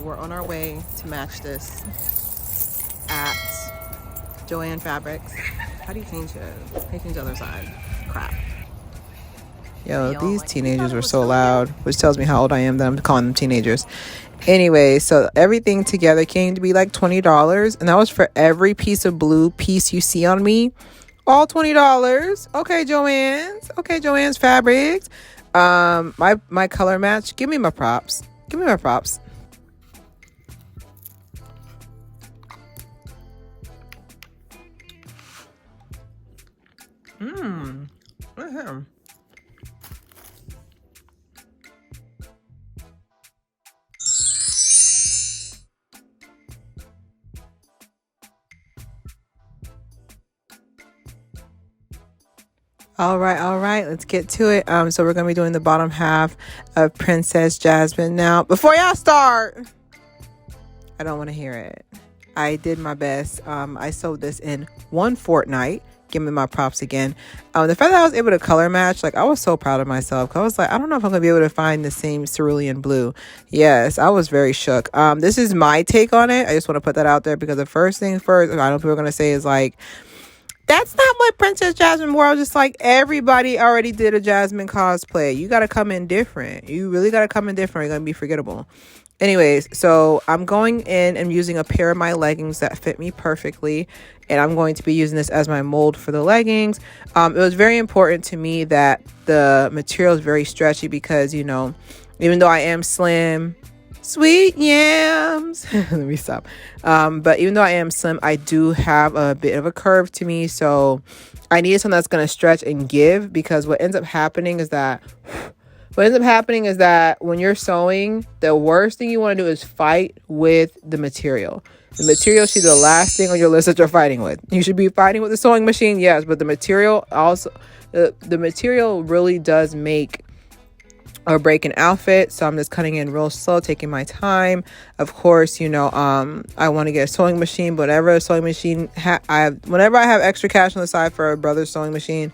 we're on our way to match this at Joann Fabrics. How do you change it? How do you change the other side? Crap. Yo, these teenagers were so loud, which tells me how old I am that I'm calling them teenagers. Anyway, so everything together came to be like $20, and that was for every piece of blue piece you see on me. All $20. Okay, Joann's. Okay, Joann's Fabrics. My color match. Give me my props. Give me my props. Look at him. All right, let's get to it. So we're gonna be doing the bottom half of Princess Jasmine. Now, before y'all start, I don't want to hear it. I did my best. I sewed this in one fortnight. Give me my props again. The fact that I was able to color match, like, I was so proud of myself. I was like, I don't know if I'm gonna be able to find the same cerulean blue. Yes, I was very shook. This is my take on it. I just want to put that out there because the first thing first, I know people are gonna say is like, that's not what Princess Jasmine wore. I was just like, everybody already did a Jasmine cosplay. You got to come in different. You really got to come in different. You're going to be forgettable. Anyways, so I'm going in and using a pair of my leggings that fit me perfectly. And I'm going to be using this as my mold for the leggings. It was very important to me that the material is very stretchy because, you know, even though I am slim, sweet yams. Let me stop. But even though I am slim, I do have a bit of a curve to me. So I needed something that's going to stretch and give, because what ends up happening is that when you're sewing, the worst thing you want to do is fight with the material. The material should be the last thing on your list that you're fighting with. You should be fighting with the sewing machine, yes, but the material also, the material really does make or break an outfit. So I'm just cutting in real slow, taking my time. Of course, you know, I want to get a sewing machine, but whenever a sewing machine, whenever I have extra cash on the side for a brother's sewing machine,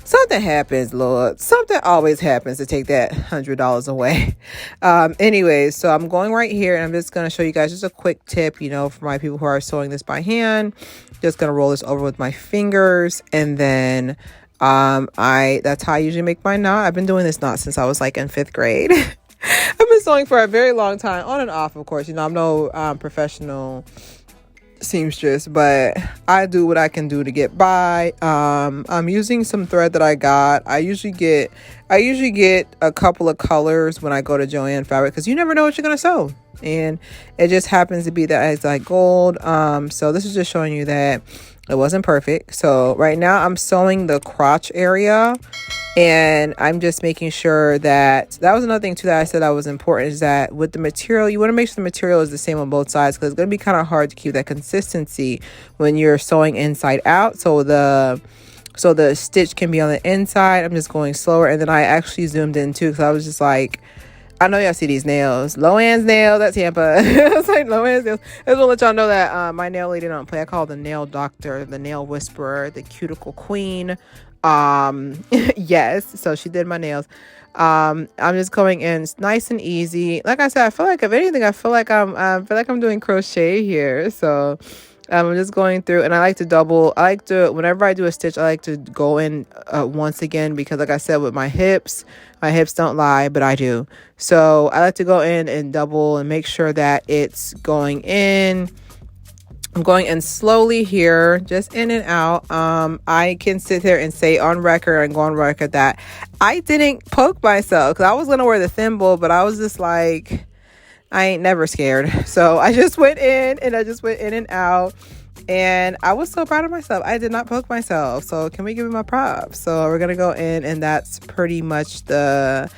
something happens, Lord. Something always happens to take that $100 away. Anyways, so I'm going right here, and I'm just going to show you guys just a quick tip, you know, for my people who are sewing this by hand. Just going to roll this over with my fingers, and then that's how I usually make my knot. I've been doing this knot since I was like in 5th grade. I've been sewing for a very long time, on and off, of course. You know, I'm no professional seamstress, but I do what I can do to get by. I'm using some thread that I got. I usually get a couple of colors when I go to Joann Fabric, because you never know what you're gonna sew, and it just happens to be that it's like gold. So this is just showing you that it wasn't perfect. So right now I'm sewing the crotch area, and I'm just making sure that was another thing too that I said that was important, is that with the material, you want to make sure the material is the same on both sides, because it's going to be kind of hard to keep that consistency when you're sewing inside out. So the stitch can be on the inside. I'm just going slower, and then I actually zoomed in too, because I was just like, I know y'all see these nails. Loann's nails at Tampa. It's like Loann's nails. I just want to let y'all know that my nail lady don't play. I call her the nail doctor, the nail whisperer, the cuticle queen. Yes, so she did my nails. I'm just going in nice and easy. Like I said, I feel like, if anything, I feel like I'm doing crochet here. So I'm just going through, and I like to whenever I do a stitch, I like to go in once again, because like I said, with my hips don't lie, but I do. So I like to go in and double and make sure that it's going in. I'm going in slowly here, just in and out. I can sit there and say on record and go on record that I didn't poke myself, because I was going to wear the thimble, but I was just like, I ain't never scared. So I just went in and out, and I was so proud of myself. I did not poke myself. So can we give me my props? So we're going to go in, and that's pretty much the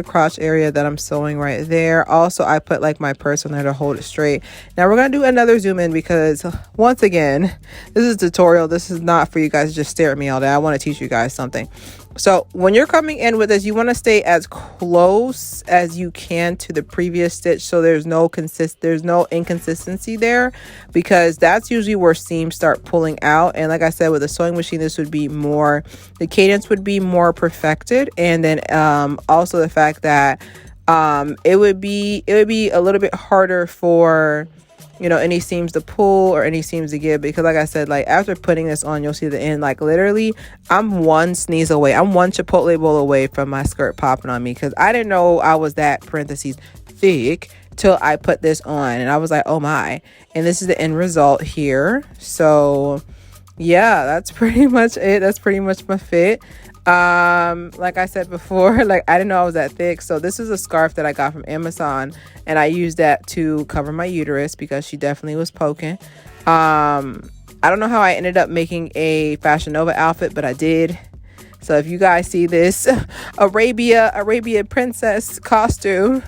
crotch area that I'm sewing right there. Also, I put like my purse on there to hold it straight. Now we're going to do another zoom in, because once again, this is a tutorial. This is not for you guys to just stare at me all day. I want to teach you guys something. So when you're coming in with this, you want to stay as close as you can to the previous stitch, so there's no inconsistency there, because that's usually where seams start pulling out. And like I said, with a sewing machine, this would be more, the cadence would be more perfected. And then also the fact that It would be a little bit harder for, you know, any seams to pull or any seams to give, because like I said, like after putting this on, you'll see the end, like literally I'm one sneeze away, I'm one Chipotle bowl away from my skirt popping on me, because I didn't know I was that parentheses thick till I put this on, and I was like, oh my. And this is the end result here. So yeah, that's pretty much it. That's pretty much my fit. Like I said before, like I didn't know I was that thick. So this is a scarf that I got from Amazon, and I used that to cover my uterus because she definitely was poking. I don't know how I ended up making a Fashion Nova outfit, but I did. So if you guys see this Arabia princess costume,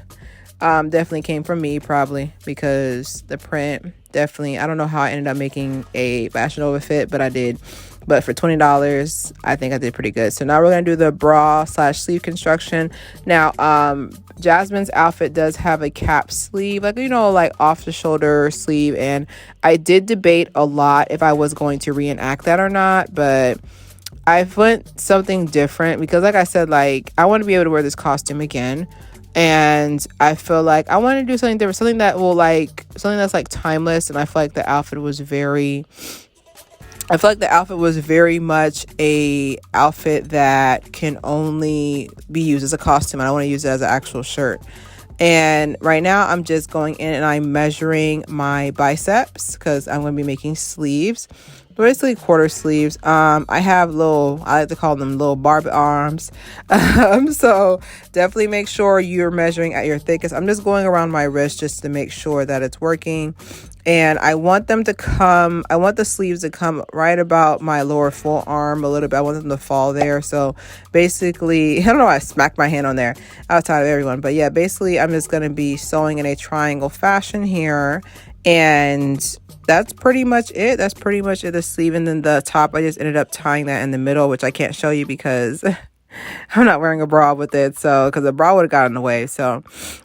definitely came from me, probably, because the print definitely, I don't know how I ended up making a Fashion Nova fit, but I did. But for $20, I think I did pretty good. So now we're gonna do the bra / sleeve construction. Now Jasmine's outfit does have a cap sleeve, like, you know, like off the shoulder sleeve, and I did debate a lot if I was going to reenact that or not, but I went something different because, like I said, like I want to be able to wear this costume again. And I feel like I want to do something different, something that will, like, something that's like timeless. And I feel like the outfit was very much a outfit that can only be used as a costume. I don't want to use it as an actual shirt. And right now I'm just going in and I'm measuring my biceps because I'm going to be making sleeves, basically quarter sleeves. I have I like to call them little Barbie arms. So definitely make sure you're measuring at your thickest. I'm just going around my wrist just to make sure that it's working. And I want the sleeves to come right about my lower forearm a little bit. I want them to fall there. So basically, I don't know why I smacked my hand on there outside of everyone. But yeah, basically I'm just going to be sewing in a triangle fashion here. And that's pretty much it. That's pretty much it. The sleeve, and then the top, I just ended up tying that in the middle, which I can't show you because I'm not wearing a bra with it, so because the bra would have got in the way. So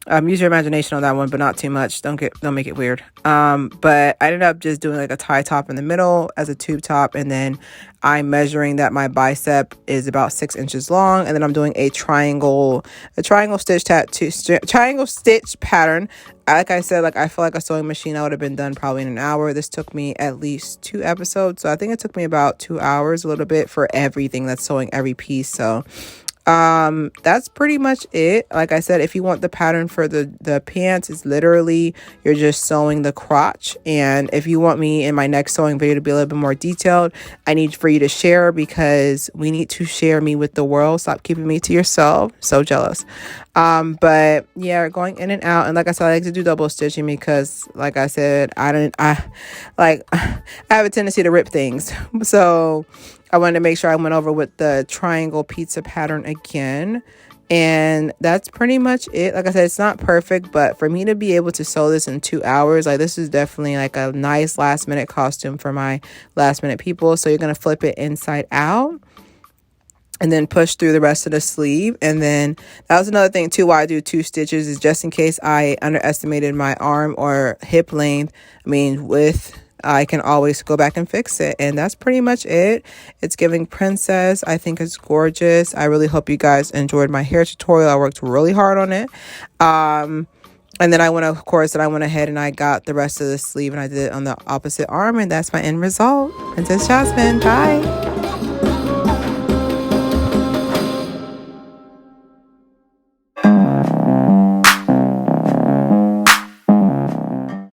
use your imagination on that one, but not too much. Don't make it weird. But I ended up just doing like a tie top in the middle as a tube top, and then I'm measuring that my bicep is about 6 inches long, and then I'm doing a triangle stitch pattern. Like I said, like I feel like a sewing machine, I would have been done probably in an hour. This took me at least 2 episodes, so I think it took me about 2 hours, a little bit, for everything that's sewing every piece. So that's pretty much it. Like I said, if you want the pattern for the pants, it's literally you're just sewing the crotch. And if you want me in my next sewing video to be a little bit more detailed, I need for you to share, because we need to share me with the world. Stop keeping me to yourself. So jealous. But yeah, going in and out. And like I said, I like to do double stitching because, like I said, I have a tendency to rip things. So I wanted to make sure I went over with the triangle pizza pattern again. And that's pretty much it. Like I said, it's not perfect, but for me to be able to sew this in 2 hours, like this is definitely like a nice last minute costume for my last minute people. So you're going to flip it inside out and then push through the rest of the sleeve. And then that was another thing too why I do 2 stitches, is just in case I underestimated my arm or hip length, width, I can always go back and fix it. And that's pretty much it. It's giving princess. I think it's gorgeous. I really hope you guys enjoyed my hair tutorial. I worked really hard on it. And then I went ahead and I got the rest of the sleeve and I did it on the opposite arm, and that's my end result. Princess Jasmine, bye.